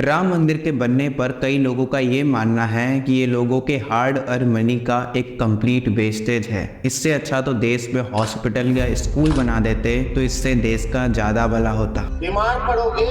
राम मंदिर के बनने पर कई लोगों का ये मानना है कि ये लोगों के हार्ड अर्न मनी का एक कंप्लीट वेस्टेज है। इससे अच्छा तो देश में हॉस्पिटल या स्कूल बना देते तो इससे देश का ज्यादा भला होता। बीमार पड़ोगे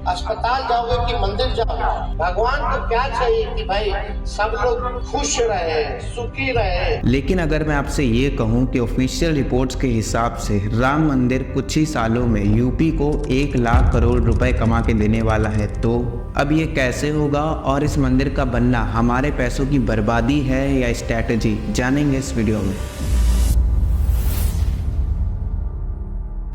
अस्पताल जाओगे कि मंदिर जाओगे? भगवान को क्या चाहिए कि भाई सब लोग खुश रहे, सुखी रहे। लेकिन अगर मैं आपसे ये कहूँ कि ऑफिशियल रिपोर्ट्स के हिसाब से राम मंदिर कुछ ही सालों में यूपी को 1 लाख करोड़ रुपए कमा के देने वाला है, तो अब ये कैसे होगा और इस मंदिर का बनना हमारे पैसों की बर्बादी है या स्ट्रैटेजी, जानेंगे इस वीडियो में।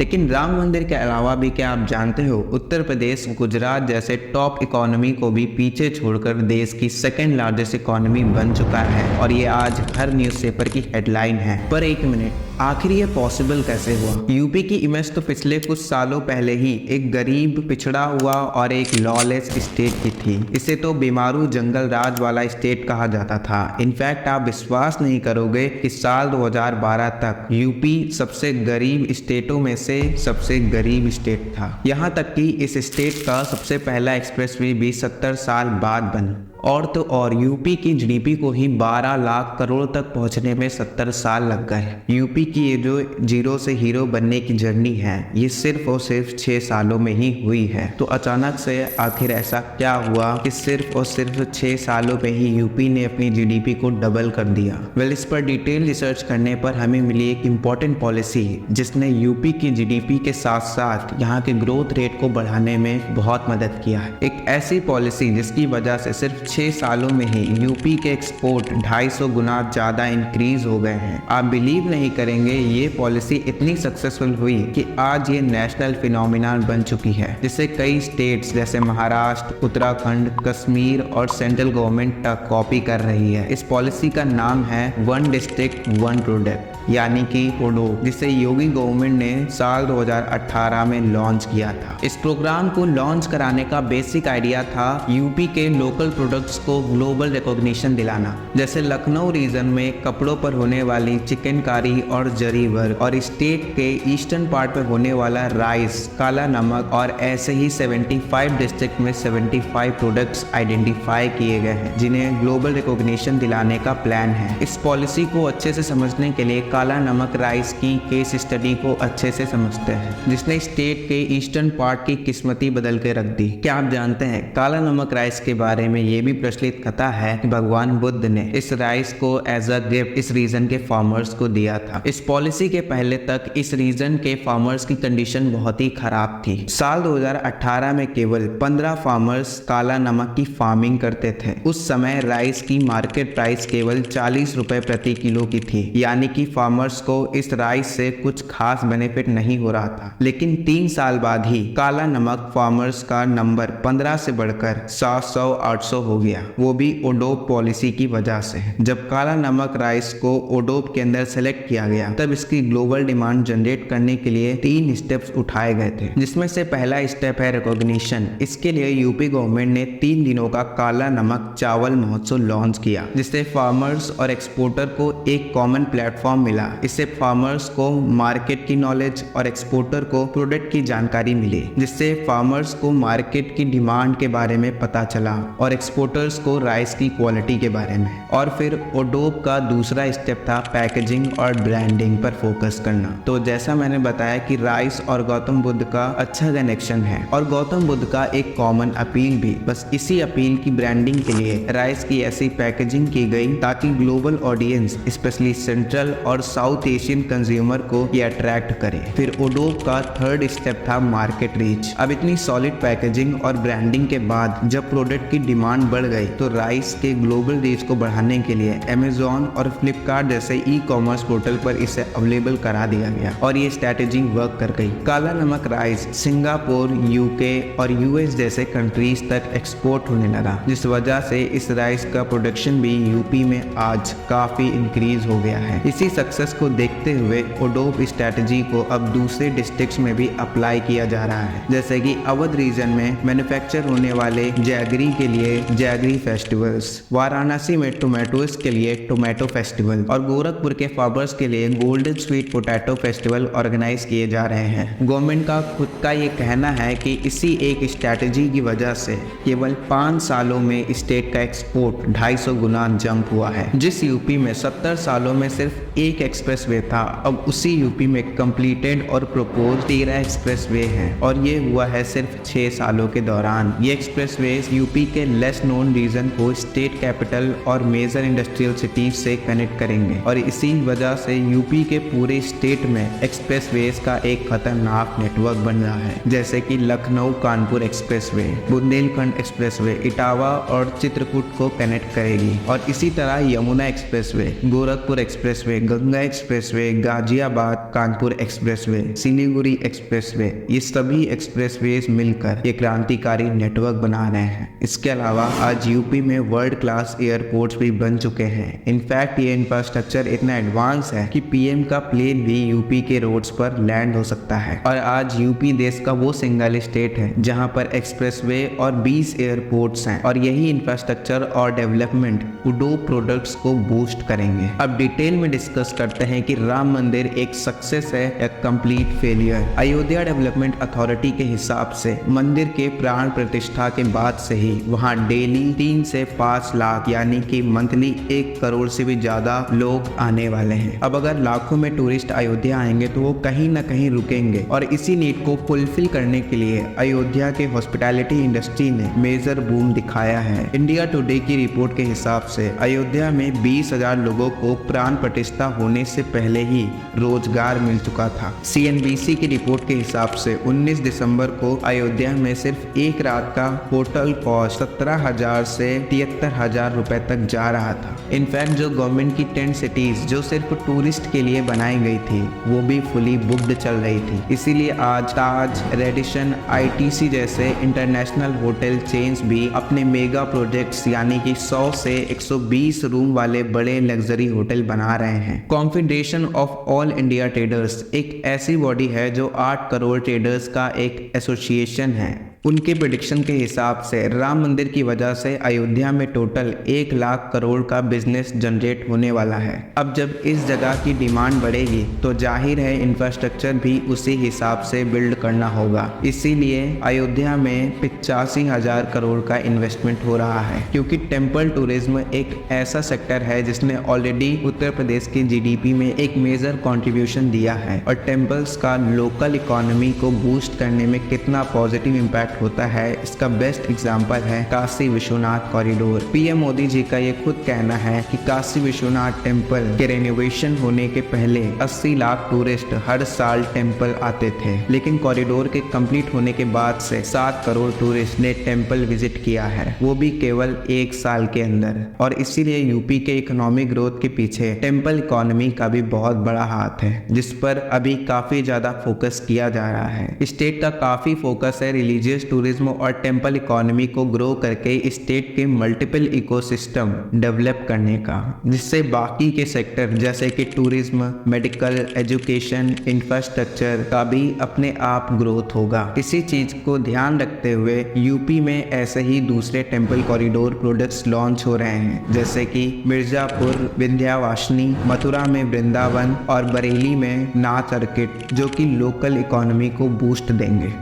लेकिन राम मंदिर के अलावा भी क्या आप जानते हो, उत्तर प्रदेश गुजरात जैसे टॉप इकोनॉमी को भी पीछे छोड़कर देश की सेकंड लार्जेस्ट इकोनॉमी बन चुका है और ये आज हर न्यूज़पेपर की हेडलाइन है। पर एक मिनट, आखिर ये पॉसिबल कैसे हुआ? यूपी की इमेज तो पिछले कुछ सालों पहले ही एक गरीब, पिछड़ा हुआ और एक लॉलेस स्टेट की थी। इसे तो बीमारू जंगल राज वाला स्टेट कहा जाता था। इनफैक्ट आप विश्वास नहीं करोगे कि साल 2012 तक यूपी सबसे गरीब स्टेटों में से सबसे गरीब स्टेट था। यहाँ तक कि इस स्टेट का सबसे पहला एक्सप्रेसवे भी 70 साल बाद बना। और तो और यूपी की जीडीपी को ही 12 लाख करोड़ तक पहुंचने में 70 साल लग गए। यूपी की ये जो जीरो से हीरो बनने की जर्नी है, ये सिर्फ और सिर्फ 6 सालों में ही हुई है। तो अचानक से आखिर ऐसा क्या हुआ कि सिर्फ और सिर्फ 6 सालों में ही यूपी ने अपनी जीडीपी को डबल कर दिया? वेल, इस पर डिटेल रिसर्च करने पर हमें मिली एक इम्पॉर्टेंट पॉलिसी जिसने यूपी की जीडीपी के साथ साथ यहाँ के ग्रोथ रेट को बढ़ाने में बहुत मदद किया है। एक ऐसी पॉलिसी जिसकी वजह से सिर्फ 6 सालों में ही यूपी के एक्सपोर्ट 250 गुना ज्यादा इंक्रीज हो गए हैं। आप बिलीव नहीं करेंगे, ये पॉलिसी इतनी सक्सेसफुल हुई कि आज ये नेशनल फिनोमिना बन चुकी है, जिसे कई स्टेट्स जैसे महाराष्ट्र, उत्तराखंड, कश्मीर और सेंट्रल गवर्नमेंट तक कॉपी कर रही है। इस पॉलिसी का नाम है वन डिस्ट्रिक्ट वन प्रोडक्ट, यानी कि ओडोप, जिसे योगी गवर्नमेंट ने साल 2018 में लॉन्च किया था। इस प्रोग्राम को लॉन्च कराने का बेसिक आइडिया था यूपी के लोकल प्रोडक्ट्स को ग्लोबल रिकॉग्निशन दिलाना। जैसे लखनऊ रीजन में कपड़ों पर होने वाली चिकनकारी और जरी वर्क, और स्टेट के ईस्टर्न पार्ट में होने वाला राइस, काला नमक, और ऐसे ही 75 डिस्ट्रिक्ट में 75 प्रोडक्ट्स आइडेंटिफाई किए गए हैं जिन्हें ग्लोबल रिकॉग्निशन दिलाने का प्लान है। इस पॉलिसी को अच्छे से समझने के लिए काला नमक राइस की केस स्टडी को अच्छे से समझते हैं, जिसने स्टेट के ईस्टर्न पार्ट की किस्मती बदल के रख दी। क्या आप जानते हैं काला नमक राइस के बारे में? ये भी प्रचलित कथा है कि भगवान बुद्ध ने इस राइस को एज अ गिफ्ट इस रीजन के फार्मर्स को दिया था। इस पॉलिसी के पहले तक इस रीजन के फार्मर्स की कंडीशन बहुत ही खराब थी। साल 2018 में केवल 15 फार्मर्स काला नमक की फार्मिंग करते थे। उस समय राइस की मार्केट प्राइस केवल 40 रुपए प्रति किलो की थी, यानी कि फार्मर्स को इस राइस से कुछ खास बेनिफिट नहीं हो रहा था। लेकिन 3 साल बाद ही काला नमक फार्मर्स का नंबर 15 से बढ़कर 700-800 हो गया, वो भी ओडोप पॉलिसी की वजह से। जब काला नमक राइस को ओडोप के अंदर सेलेक्ट किया गया, तब इसकी ग्लोबल डिमांड जनरेट करने के लिए 3 स्टेप्स उठाए गए थे, जिसमें से पहला स्टेप है रिकॉग्निशन। इसके लिए यूपी गवर्नमेंट ने 3 दिनों का काला नमक चावल महोत्सव लॉन्च किया, जिससे फार्मर्स और एक्सपोर्टर को एक कॉमन प्लेटफॉर्म मिला। इससे फार्मर्स को मार्केट की नॉलेज और एक्सपोर्टर को प्रोडक्ट की जानकारी मिली, जिससे फार्मर्स को मार्केट की डिमांड के बारे में पता चला और एक्सपोर्टर्स को राइस की क्वालिटी के बारे में। और फिर ओडोप का दूसरा स्टेप था पैकेजिंग और ब्रांडिंग पर फोकस करना। तो जैसा मैंने बताया कि राइस और गौतम बुद्ध का अच्छा कनेक्शन है, और गौतम बुद्ध का एक कॉमन अपील भी। बस इसी अपील की ब्रांडिंग के लिए राइस की ऐसी पैकेजिंग की गई ताकि ग्लोबल ऑडियंस, स्पेशली सेंट्रल और साउथ एशियन कंज्यूमर को ये अट्रैक्ट करे। फिर ओडोप का थर्ड स्टेप था मार्केट रीच। अब इतनी सॉलिड पैकेजिंग और ब्रांडिंग के बाद जब प्रोडक्ट की डिमांड बढ़ गई, तो राइस के ग्लोबल रीच को बढ़ाने के लिए अमेज़न और फ्लिपकार्ट जैसे ई-कॉमर्स पोर्टल पर इसे अवेलेबल करा दिया गया, और ये स्ट्रैटेजी वर्क कर गई। काला नमक राइस सिंगापुर, यूके और यूएस जैसे कंट्रीज तक एक्सपोर्ट होने लगा, जिस वजह से इस राइस का प्रोडक्शन भी यूपी में आज काफी इंक्रीज हो गया है। इसी सक्सेस को देखते हुए ओडोप स्ट्रैटेजी को अब दूसरे डिस्ट्रिक्ट्स में भी अप्लाई किया जा रहा है। जैसे कि अवध रीजन में मैन्युफैक्चर होने वाले जैगरी के लिए जैगरी फेस्टिवल्स, वाराणसी में टोमेटोज के लिए टोमेटो फेस्टिवल और गोरखपुर के फार्मर्स के लिए golden sweet potato festival organise किए जा रहे हैं। गवर्नमेंट का खुद का ये कहना है कि इसी एक स्ट्रैटेजी की वजह से केवल 5 सालों में स्टेट का एक्सपोर्ट 250 गुना जंप हुआ है। जिस यूपी में 70 सालों में सिर्फ एक एक्सप्रेसवे था, अब उसी यूपी में कंप्लीटेड और प्रपोज 13 एक्सप्रेसवे हैं और ये हुआ है सिर्फ 6 सालों के दौरान। ये एक्सप्रेसवेज यूपी के लेस नोन रीजन को स्टेट कैपिटल और मेजर इंडस्ट्रियल सिटीज से कनेक्ट करेंगे और इसी वजह से यूपी के पूरे स्टेट में एक्सप्रेसवेज का एक खतरनाक नेटवर्क बन रहा है, जैसे कि लखनऊ कानपुर एक्सप्रेसवे, बुंदेलखंड एक्सप्रेसवे इटावा और चित्रकूट को कनेक्ट करेगी और इसी तरह Yamuna expressway, Gorakhpur expressway, Ganga expressway, Ghaziabad Kanpur expressway, Siliguri expressway, ये सभी एक्सप्रेसवेज मिलकर एक क्रांतिकारी नेटवर्क बना रहे हैं। इसके अलावा आज यूपी में वर्ल्ड क्लास एयरपोर्ट्स भी बन चुके हैं। इनफैक्ट ये इंफ्रास्ट्रक्चर इतना एडवांस है कि पीएम का प्लेन भी यूपी के रोड्स पर लैंड हो सकता है और आज यूपी देश का वो सिंगल स्टेट है जहां पर एक्सप्रेसवे और 20 एयरपोर्ट्स हैं और यही इंफ्रास्ट्रक्चर और डेवलपमेंट उडो प्रोडक्ट्स को बूस्ट करेंगे। अब डिटेल में डिस्कस करते हैं कि राम मंदिर एक सक्सेस है या complete failure. Ayodhya development authority के हिसाब से मंदिर के प्राण प्रतिष्ठा के बाद से ही वहां डेली 3 से 5 लाख यानी कि मंथली 1 करोड़ से भी ज्यादा लोग आने वाले हैं। अब अगर लाखों में टूरिस्ट अयोध्या आएंगे तो वो कहीं ना कहीं रुकेंगे और इसी नीड को फुलफिल करने के लिए अयोध्या के हॉस्पिटैलिटी इंडस्ट्री ने मेजर बूम दिखाया है। इंडिया टुडे की रिपोर्ट के हिसाब से अयोध्या में 20,000 लोगों को प्राण प्रतिष्ठा होने से पहले ही रोजगार मिल चुका था। CNBC की रिपोर्ट के हिसाब से 19 दिसंबर को अयोध्या में सिर्फ एक रात का होटल कॉस्ट 17,000 से 73,000 रुपए तक जा रहा था। इनफैक्ट जो गवर्नमेंट की टेंट सिटीज जो सिर्फ टूरिस्ट के लिए बनाई गई थी वो भी फुली बुक्ड चल रही थी। इसीलिए आज ताज, रेडिसन, ITC जैसे इंटरनेशनल होटल चेन्स भी अपने मेगा प्रोजेक्ट्स यानी कि 100 से 120 रूम वाले बड़े लग्जरी होटल बना रहे हैं। Confederation of all India traders एक ऐसी बॉडी है जो 8 करोड़ ट्रेडर्स का एक एसोसिएशन है। उनके प्रेडिक्शन के हिसाब से राम मंदिर की वजह से अयोध्या में टोटल 1 लाख करोड़ का बिजनेस जनरेट होने वाला है। अब जब इस जगह की डिमांड बढ़ेगी तो जाहिर है इंफ्रास्ट्रक्चर भी उसी हिसाब से बिल्ड करना होगा। इसीलिए अयोध्या में 85,000 करोड़ का इन्वेस्टमेंट हो रहा है, क्योंकि टेम्पल टूरिज्म एक ऐसा सेक्टर है जिसने ऑलरेडी उत्तर प्रदेश की GDP में एक मेजर कंट्रीब्यूशन दिया है और टेम्पल्स का लोकल इकोनॉमी को बूस्ट करने में कितना पॉजिटिव इम्पैक्ट होता है इसका बेस्ट एग्जांपल है काशी विश्वनाथ कॉरिडोर। पीएम मोदी जी का ये खुद कहना है कि काशी विश्वनाथ टेम्पल के रेनोवेशन होने के पहले 80 लाख टूरिस्ट हर साल टेम्पल आते थे, लेकिन कॉरिडोर के कंप्लीट होने के बाद से 7 करोड़ टूरिस्ट ने टेम्पल विजिट किया है, वो भी केवल 1 साल के अंदर। और इसीलिए यूपी के इकोनॉमिक ग्रोथ के पीछे टेम्पल इकोनॉमी का भी बहुत बड़ा हाथ है, जिस पर अभी काफी ज्यादा फोकस किया जा रहा है। स्टेट का काफी फोकस है रिलीजियस टूरिज्म और टेम्पल इकोनॉमी को ग्रो करके स्टेट के मल्टीपल इकोसिस्टम डेवलप करने का, जिससे बाकी के सेक्टर जैसे कि टूरिज्म, मेडिकल, एजुकेशन, इंफ्रास्ट्रक्चर का भी अपने आप ग्रोथ होगा। इसी चीज को ध्यान रखते हुए यूपी में ऐसे ही दूसरे टेम्पल कॉरिडोर प्रोजेक्ट्स लॉन्च हो रहे हैं, जैसे कि मिर्जापुर विंध्यावासिनी, मथुरा में वृंदावन और बरेली में नाथ सर्किट, जो कि लोकल इकोनॉमी को बूस्ट देंगे।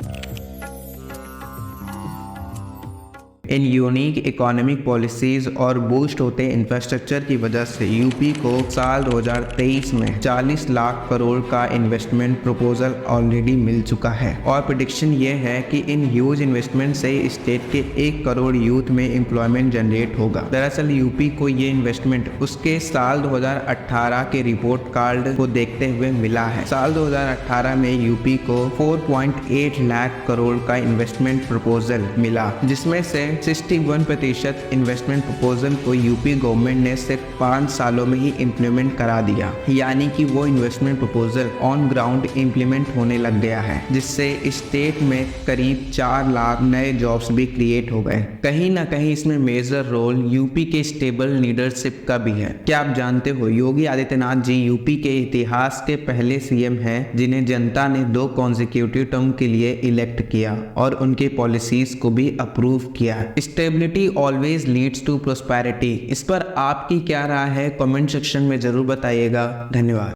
इन यूनिक इकोनॉमिक पॉलिसीज और बूस्ट होते इंफ्रास्ट्रक्चर की वजह से यूपी को साल 2023 में 40 लाख करोड़ का इन्वेस्टमेंट प्रपोजल ऑलरेडी मिल चुका है और प्रेडिक्शन ये है कि इन ह्यूज इन्वेस्टमेंट से स्टेट के 1 करोड़ यूथ में एम्प्लॉयमेंट जनरेट होगा। दरअसल यूपी को ये इन्वेस्टमेंट उसके साल 2018 के रिपोर्ट कार्ड को देखते हुए मिला है। साल 2018 में यूपी को 4.8 लाख करोड़ का इन्वेस्टमेंट प्रपोजल मिला, जिसमें से 61% इन्वेस्टमेंट प्रपोजल को यूपी गवर्नमेंट ने सिर्फ 5 सालों में ही इम्प्लीमेंट करा दिया, यानी कि वो investment proposal on ground implement होने लग गया है, जिससे स्टेट में करीब 4 लाख नए जॉब्स भी क्रिएट हो गए। कहीं ना कहीं इसमें मेजर रोल यूपी के स्टेबल लीडरशिप का भी है। क्या आप जानते हो योगी आदित्यनाथ जी यूपी के इतिहास के पहले CM हैं जिन्हें जनता ने 2 कॉन्जिक्यूटिव टर्म के लिए इलेक्ट किया और उनके पॉलिसीज को भी अप्रूव किया है। Stability always leads to prosperity. इस पर आपकी क्या राय है, कमेंट सेक्शन में जरूर बताइएगा। धन्यवाद।